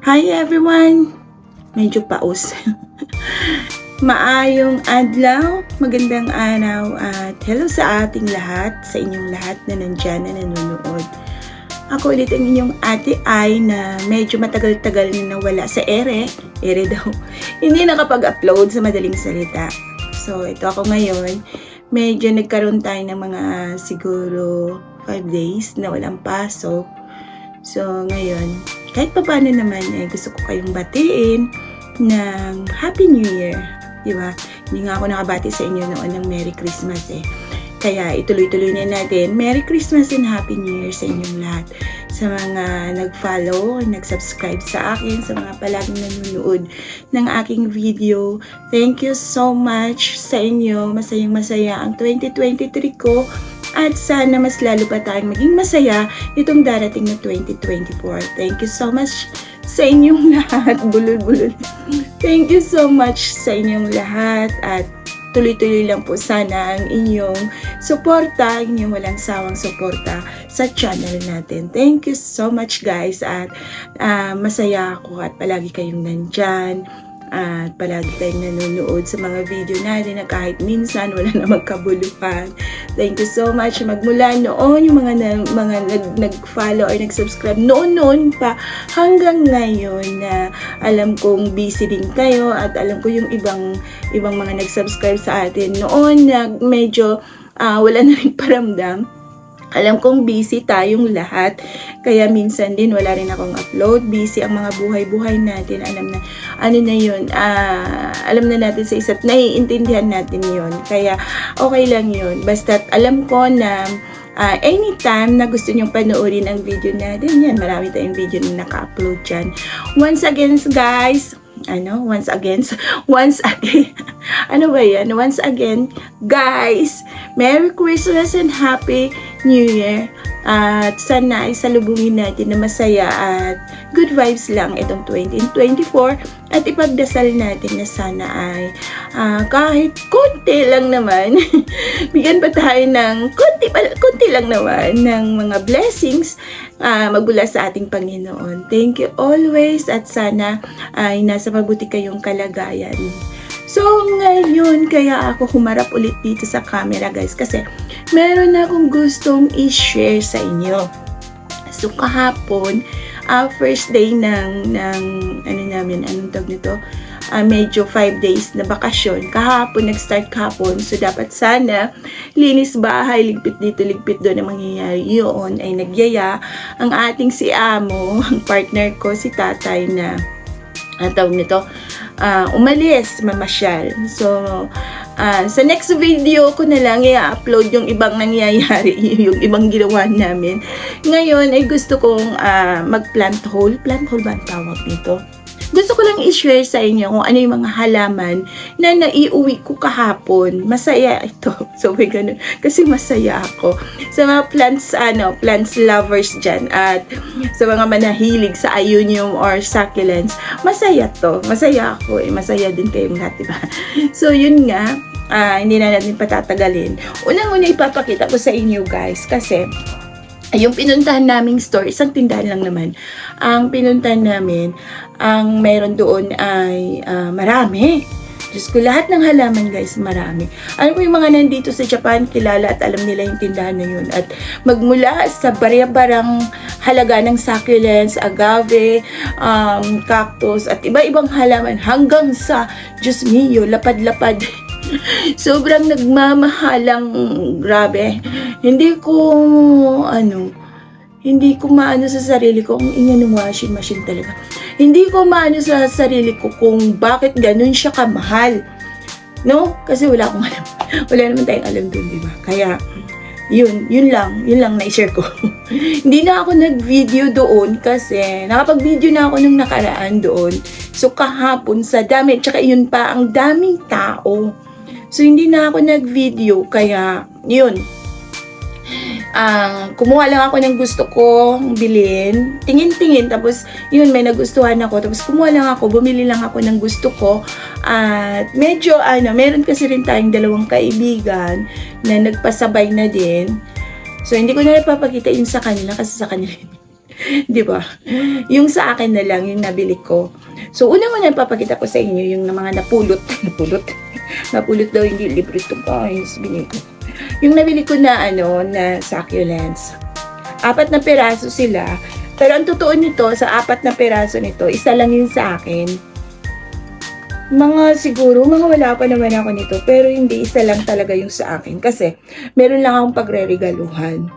Hi everyone! Medyo paus. Maayong adlaw, magandang araw at hello sa ating lahat, sa inyong lahat na nandyan na nanonood. Ako ulit ang inyong ate ay na medyo matagal-tagal na nawala sa ere daw. Hindi nakapag-upload sa madaling salita. So ito ako ngayon, medyo nagkaroon tayo ng mga siguro 5 days na walang pasok. So ngayon, kahit pa paano naman gusto ko kayong batiin ng Happy New Year, di ba? Hindi nga ako nakabati sa inyo noon ng Merry Christmas Kaya ituloy-tuloy na natin. Merry Christmas and Happy New Year sa inyong lahat. Sa mga nag-follow, nag-subscribe sa akin, sa mga palaging nanonood ng aking video. Thank you so much sa inyo. Masayang-masaya ang 2023 ko. At sana mas lalo pa tayong maging masaya itong darating na 2024. Thank you so much sa inyong lahat. Bulol-bulol. Thank you so much sa inyong lahat. At tuloy-tuloy lang po sana ang inyong suporta, inyong walang sawang suporta sa channel natin. Thank you so much guys. At masaya ako at palagi kayong nandyan. At palagi tayong nanonood sa mga video natin na kahit minsan wala na magkabuluhan. Thank you so much. Magmula noon yung mga nag-follow or nag-subscribe noon pa hanggang ngayon na alam kong busy din kayo at alam ko yung ibang mga nag-subscribe sa atin noon na medyo wala na rin paramdam. Alam kong busy tayong lahat, kaya minsan din wala rin akong upload. Busy ang mga buhay-buhay natin. Alam na, ano na yun, alam na natin sa isa't naiintindihan natin yun. Kaya okay lang yun. Basta't alam ko na anytime na gusto nyong panoorin ang video natin, yan, marami tayong video na naka-upload dyan. Once again, guys, once again, ano ba yan? Once again, guys, Merry Christmas and Happy New Year. At sana ay salubungin natin na masaya at good vibes lang itong 2024 at ipagdasal natin na sana ay kahit konti lang naman bigyan pa tayo ng konti lang naman ng mga blessings magmula sa ating Panginoon. Thank you always at sana ay nasa mabuti kayong kalagayan. So, ngayon, kaya ako humarap ulit dito sa camera, guys, kasi meron akong gustong i-share sa inyo. So, kahapon, first day ng anong tawag nito? Medyo 5 days na bakasyon. Kahapon, nag-start kahapon. So, dapat sana, linis bahay, ligpit dito, ligpit doon ang mangyayari. Yun ay nagyaya ang ating si Amo, ang partner ko, si Tatay na tawag nito, umalis, mamasyal. So, sa next video ko na lang i-upload yung ibang nangyayari, yung ibang ginawa namin. Ngayon ay gusto kong mag-plant hole. Plant hole ba ang tawag nito? Gusto ko lang i-share sa inyo kung ano yung mga halaman na naiuwi ko kahapon. Masaya ito. So, may ganun. Kasi masaya ako. Sa mga plants lovers dyan at sa mga manahilig sa ayunium or succulents, masaya to. Masaya ako Masaya din kayong lahat, diba? So, yun nga. Hindi na natin patatagalin. Unang-una ipapakita ko sa inyo, guys. Kasi, yung pinuntahan naming store, isang tindahan lang naman. Ang pinuntahan namin, ang meron doon ay marami. Diyos ko, lahat ng halaman, guys, marami. Alam ko yung mga nandito sa Japan, kilala at alam nila yung tindahan na yun. At magmula sa barya-barang halaga ng succulents, agave, cactus, at iba-ibang halaman hanggang sa, Diyos mio, lapad-lapad. Sobrang nagmamahalang, grabe. Hindi ko maano sa sarili ko kung ingay ng washing machine talaga. Hindi ko maano sa sarili ko kung bakit ganun siya kamahal. No? Kasi wala akong alam. Wala naman tayong alam dun, diba? Kaya, yun lang na-share ko. Hindi na ako nag-video doon kasi nakapag-video na ako nung nakaraan doon. So, kahapon sa dami, tsaka yun pa, ang daming tao. So, hindi na ako nag-video, kaya, yun. Kumuha lang ako ng gusto kong bilhin. Tingin-tingin, tapos, yun, may nagustuhan ako. Tapos, kumuha lang ako, bumili lang ako ng gusto ko. At, medyo, meron kasi rin tayong dalawang kaibigan na nagpasabay na din. So, hindi ko na napapakita yun sa kanila kasi sa kanila Di ba? Yung sa akin na lang, yung nabili ko. So, unang-una papakita ko sa inyo yung mga napulot. Napulot daw yung libre ito, guys. Binili ko. Yung nabili ko na, na succulents. 4 na piraso sila. Pero ang totoo nito, sa 4 na piraso nito, isa lang yun sa akin. Siguro, wala pa naman ako nito. Pero hindi, isa lang talaga yung sa akin. Kasi, meron lang akong pagre-regaluhan.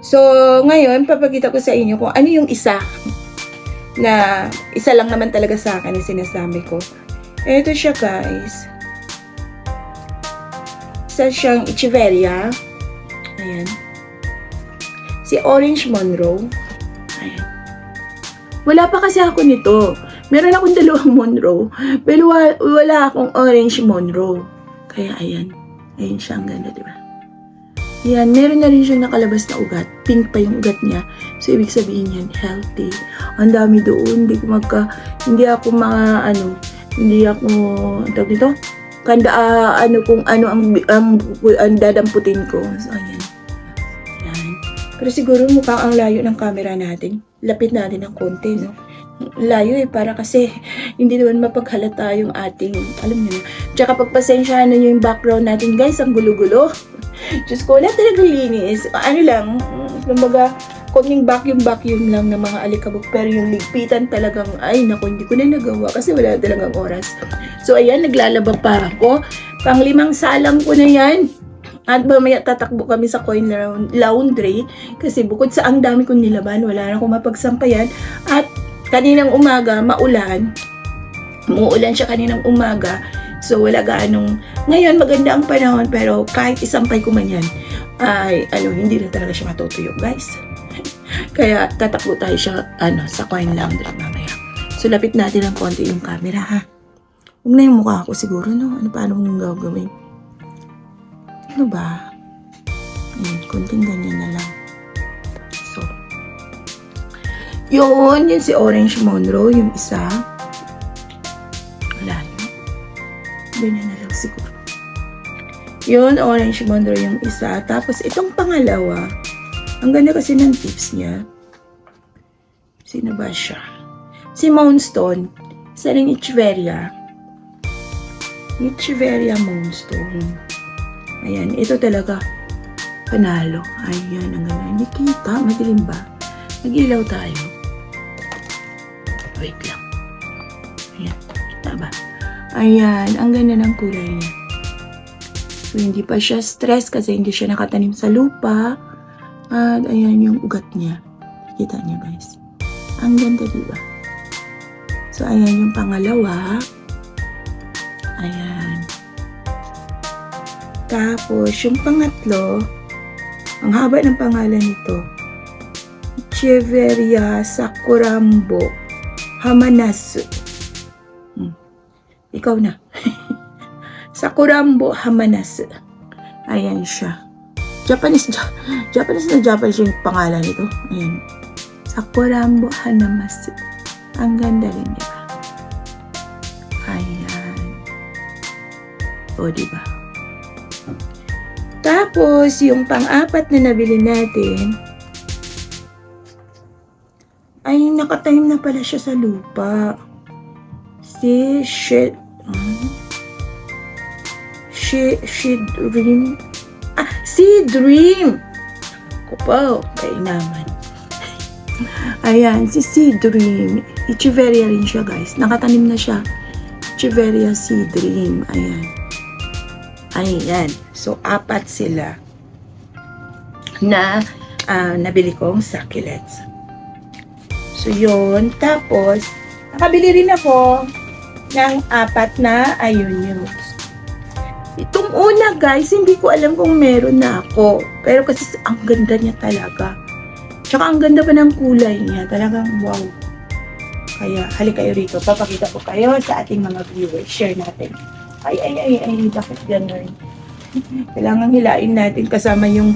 So, ngayon, papakita ko sa inyo kung ano yung isa na isa lang naman talaga sa akin yung sinasabi ko. Ito siya, guys. Isa siyang Echeverria. Ayan. Si Orange Monroe. Ayan. Wala pa kasi ako nito. Meron akong 2 Monroe. Pero wala akong Orange Monroe. Kaya ayan. Ayan siya, ang ganda, diba? Yan, meron na rin siyang nakalabas na ugat. Pink pa yung ugat niya. So, ibig sabihin yan, healthy. Ang dami doon. Hindi ako tawag dito? Kung ano ang dadamputin ko. So, ayan. Yan. Pero siguro mukhang ang layo ng camera natin. Lapit natin ng konti, no? Layo para kasi hindi naman mapaghalata yung ating, alam niyo na. Tsaka pagpasensyahan na yung background natin, guys, ang gulo-gulo. Diyos ko, wala talaga linis. Kumbaga, konting vacuum lang ng mga alikabok. Pero yung ligpitan talagang, hindi ko na nagawa kasi wala talagang oras. So, ayan, naglalaba pa ako. Pang-5 salang ko na yan. At mamaya tatakbo kami sa coin laundry. Kasi bukod sa ang dami kong nilaban, wala na akong mapagsampayan. At kaninang umaga, maulan. Muulan siya kaninang umaga. So, wala ngayon maganda ang panahon, pero kahit isampay ko man yan, hindi na talaga siya matutuyo, guys. Kaya, tatakbo tayo siya, sa coin laundry mamaya. So, lapit natin ng konti yung camera, ha? Huwag na yung mukha ko siguro, no? Paano mong gagawin? Ano ba? Ayan, konting ganyan na lang. So, yun si Orange Monroe, yung isa. Wala yun. Ganyan na lang siguro. Yun, Orange Monroe yung isa. Tapos, itong pangalawa, ang ganda kasi ng tips niya. Sino ba siya? Si Moonstone. Isa rin Echeverria. Echeverria Moonstone. Ayan, ito talaga. Panalo. Ayan, ang ganda. Hindi kita. Madilim ba? Nag-ilaw tayo. Wait lang. Ayan, kita ba? Ayan, ang ganda ng kulay niya. So, hindi pa siya stress kasi hindi siya nakatanim sa lupa. At ayan yung ugat niya. Kita niyo, guys. Ang ganda, diba? So, ayan yung pangalawa. Ayan. Tapos, yung pangatlo, ang haba ng pangalan nito. Echeverria Sakurambo Hamanasu. Ikaw na. Sakurambo Hamanasu. Ayan siya. Japanese yung pangalan nito. Ayan. Sakurambo Hanamasu. Ang ganda rin, diba? Ayan. O, diba? Tapos, yung pang-4 na nabili natin, ay nakatanim na pala siya sa lupa. Si Dream. Si Dream! Kupaw, kaya naman. Ayan, si Dream. Echeverria rin siya, guys. Nakatanim na siya. Echeverria si Dream. Ayan. Ayan. So, 4 sila na nabili kong succulents. So, yun. Tapos, nakabili rin ako ng 4 na ayuniums. Itong una, guys, hindi ko alam kung meron na ako. Pero kasi ang ganda niya talaga. Tsaka ang ganda pa ng kulay niya. Talagang wow. Kaya, halik kayo rito. Papakita ko kayo sa ating mga viewers. Share natin. Ay, bakit gano'n? Kailangan hilain natin kasama yung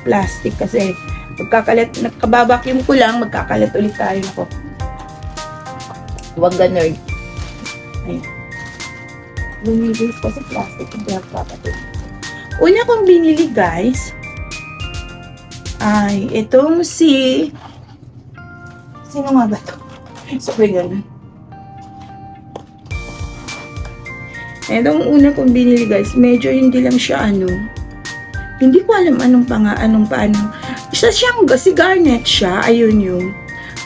plastic kasi nakababacuum ko lang, magkakalat ulit tayo. Ako. Huwag gano'n. Ayun. Lumilis kasi plastic. Hindi ako papatuloy. Una kong binili, guys, ay itong sino nga ba to? Sabi ganun. Itong una kong binili guys, medyo hindi lang siya hindi ko alam paano. Isa siyang, si garnet siya, ayun yung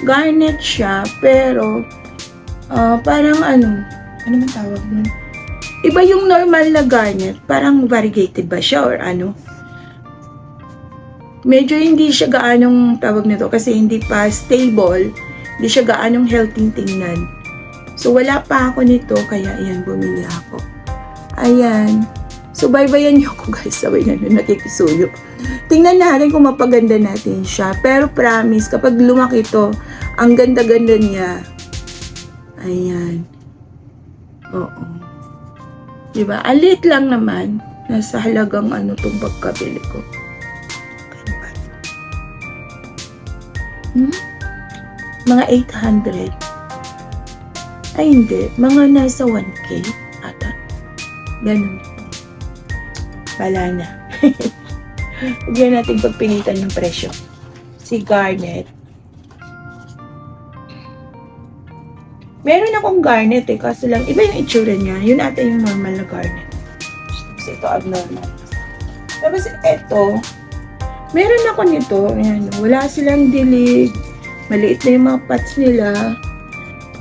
garnet siya, pero parang ano man tawag nun? Iba yung normal na garnet, parang variegated ba siya or ano? Medyo hindi siya gaanong tawag nito kasi hindi pa stable, hindi siya gaanong healthy tingnan. So wala pa ako nito, kaya ayan, bumili ako. Ayan. So, baybayan niyo ko guys. Sabay na nakikisuyo. Tingnan natin kung mapaganda natin siya. Pero promise, kapag lumaki to, ang ganda-ganda niya. Ayan. Oo. Diba? Alit lang naman. Nasa halagang itong pagkabili ko. Mga 800. Ay, hindi. Mga nasa 1K ata. Ganun. Wala na. Huwag na natin pagpilitan ng presyo. Si garnet. Meron akong garnet kaso lang, iba yung itsura niya. Yun ata yung normal na garnet. Kasi ito abnormal. Tapos ito, meron ako nito. Ayan, wala silang dilig. Maliit na yung mga pots nila.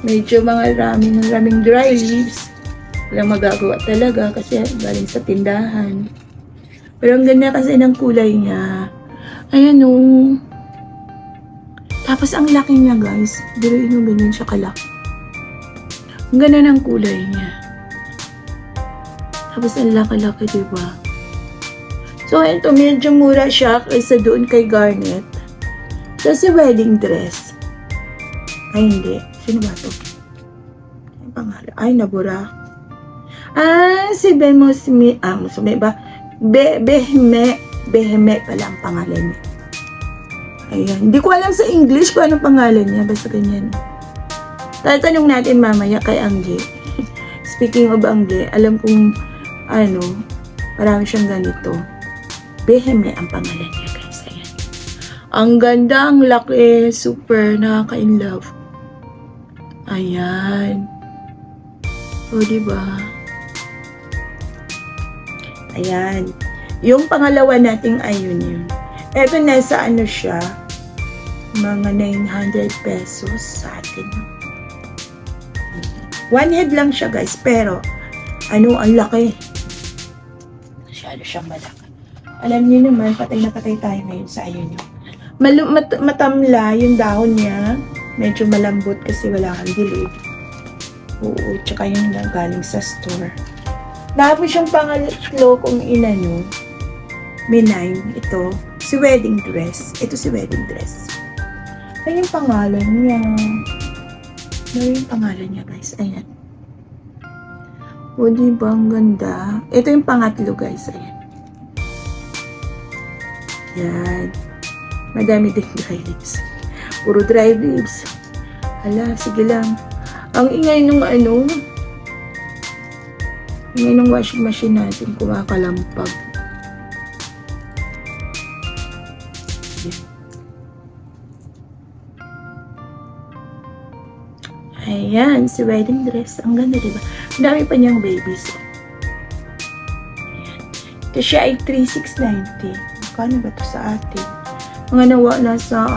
Medyo raming dry leaves. Walang magagawa talaga kasi galing sa tindahan. Pero ang ganda kasi ng kulay niya. Ayan o. Tapos ang laki niya guys. Biruin mo ganyan siya kalaki. Ang ganda ng kulay niya. Tapos ang laki-laki diba? So ito medyo mura siya kaysa doon kay Garnet. So si wedding dress. Ay hindi. Sino ba ito? Ang pangalan. Ay nabura. Si Bemo Smith. Musume ba? Beheme pala ang pangalan niya. Ayan. Hindi ko alam sa English kung anong pangalan niya. Basta ganyan. Tatanong natin mamaya kay Angge. Speaking of Angge, alam kong marami siyang ganito. Beheme ang pangalan niya guys. Ayan. Ang ganda, ang laki. Super nakaka-inlove. Ayan. O, diba? Ayan. Yung pangalawa nating ayun yun. Eto nasa siya, mga 900 pesos sa atin. One head lang siya guys, pero ang laki. Masyado siyang malaki. Alam niyo naman, patay na patay tayo ngayon sa ayun yun. Matamla yung dahon niya. Medyo malambot kasi wala kang dilig. Oo, tsaka yung galing sa store. Tapos yung pangatlo kong may 9. Ito, si wedding dress. Ito si wedding dress. Ano yung pangalan niya? Ano yung pangalan niya guys? Ayan. O, diba ang ganda? Ito yung pangatlo guys. Ayan. Yan. Madami din dry leaves. Puro dry leaves. Hala, sige lang. Ang ingay nung ingay nung washing machine natin kumakalampag. Ayan, si wedding dress. Ang ganda, diba? Ang dami pa niyang babies. Ayan. Ito siya ay 3,690. Magkano ba ito sa atin? Mga nasa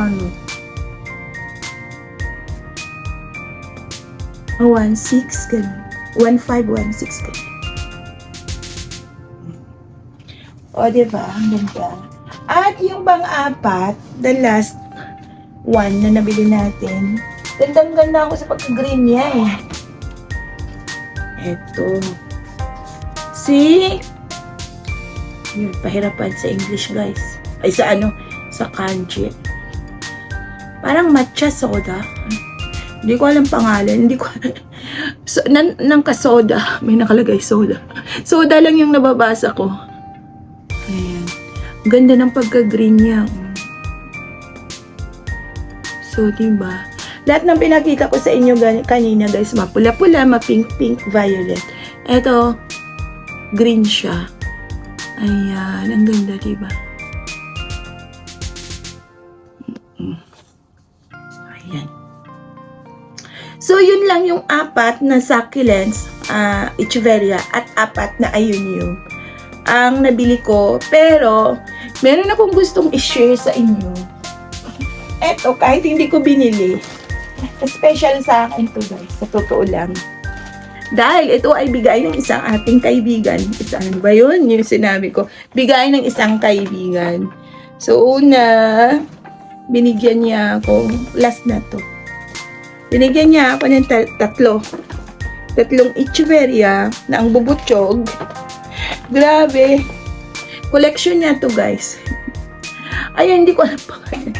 1,600 ganun. 1,516 ganun. O, diba? Ang ganda. At yung pang-apat, the last one na nabili natin, gandang-ganda ako sa pagka-green niya eh. Eto. Yun, pahirapan sa English guys. Ay, sa kanji. Parang matcha soda. Hindi ko alam pangalan. Hindi ko nang kasoda. May nakalagay soda. Soda lang yung nababasa ko. Ayan. Ganda ng pagka-green niya. So, diba? Lahat ng pinakita ko sa inyo kanina guys, mapula-pula, mapink-pink, violet. Ito, green siya. Ayan, ang ganda, diba? So, yun lang yung 4 na succulents, echeveria, at 4 na ayunium ang nabili ko. Pero, meron akong gustong i-share sa inyo. Eto, kahit hindi ko binili, special sa akin to guys, sa totoo lang. Dahil ito ay bigay ng isang ating kaibigan. Ano ba yun? Yung sinabi ko. Bigay ng isang kaibigan. So, una, binigyan niya ako, last na to. Binigyan niya ako ng tatlong echeveria na ang bubutsyog. Grabe. Collection niya to guys. Ay, hindi ko alam pangalan.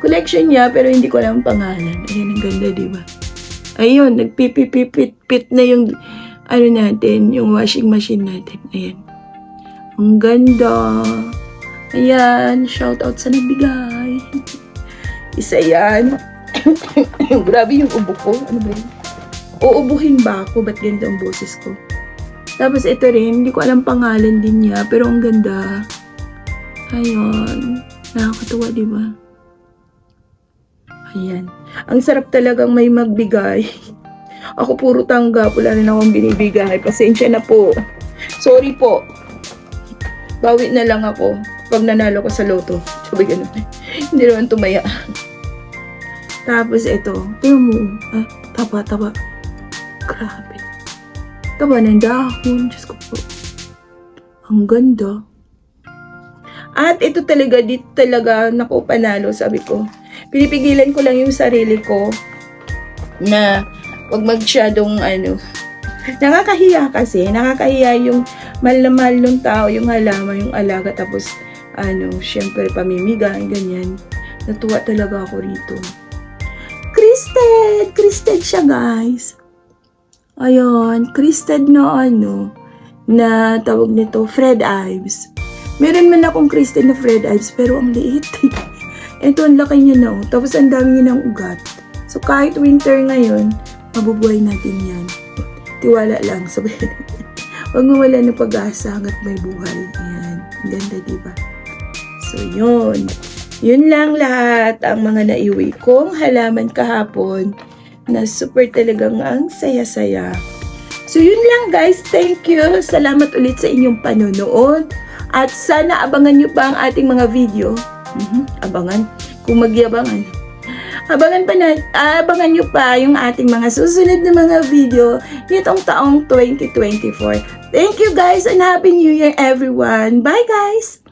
Collection niya, pero hindi ko alam pangalan. Ayan, ang ganda, diba? Ayun, nagpipipipit na yung natin, yung washing machine natin. Ayan. Ang ganda. Ayan, shout out sa nagbigay. Isa yan. Grabe yung ubo ko. Ano ba yun? Uubuhin ba ako? Ba't ganito ang boses ko? Tapos ito rin, hindi ko alam pangalan din niya, pero ang ganda. Ayun. Nakakatuwa, diba? Ayan. Ang sarap talagang may magbigay. Ako puro tanggap. Wala rin akong binibigay. Pasensya na po. Sorry po. Bawi na lang ako pag nanalo ko sa loto. Sabi ganun. Hindi naman tumaya. Tapos ito. Tingnan mo. Taba. Grabe. Taba ng dahon. Diyos ko po. Ang ganda. At ito talaga, dito talaga naku panalo, sabi ko. Pinipigilan ko lang yung sarili ko na wag magsyadong nakakahiya kasi, nakakahiya yung mahal na mahal ng tao, yung halaman, yung alaga, tapos syempre pamimigay, ganyan. Natuwa talaga ako rito. Cristed siya guys. Ayun, cristed na na tawag nito, Fred Ives. Meron man akong cristed na Fred Ives, pero ang liit. Ito, ang laki niya na. Tapos, ang dami niya ng ugat. So, kahit winter ngayon, mabubuhay natin yan. Tiwala lang. Sabihin. Huwag mawala ng pag-asa hanggat may buhay. Ayan. Ang ganda, diba? So, yun. Yun lang lahat ang mga naiwi kong halaman kahapon na super talagang ang saya-saya. So, yun lang guys. Thank you. Salamat ulit sa inyong panonood. At sana abangan nyo pa ang ating mga video. Abangan. Kung magyabangan. Abangan nyo pa yung ating mga susunod na mga video nitong taong 2024. Thank you guys and Happy New Year everyone. Bye guys!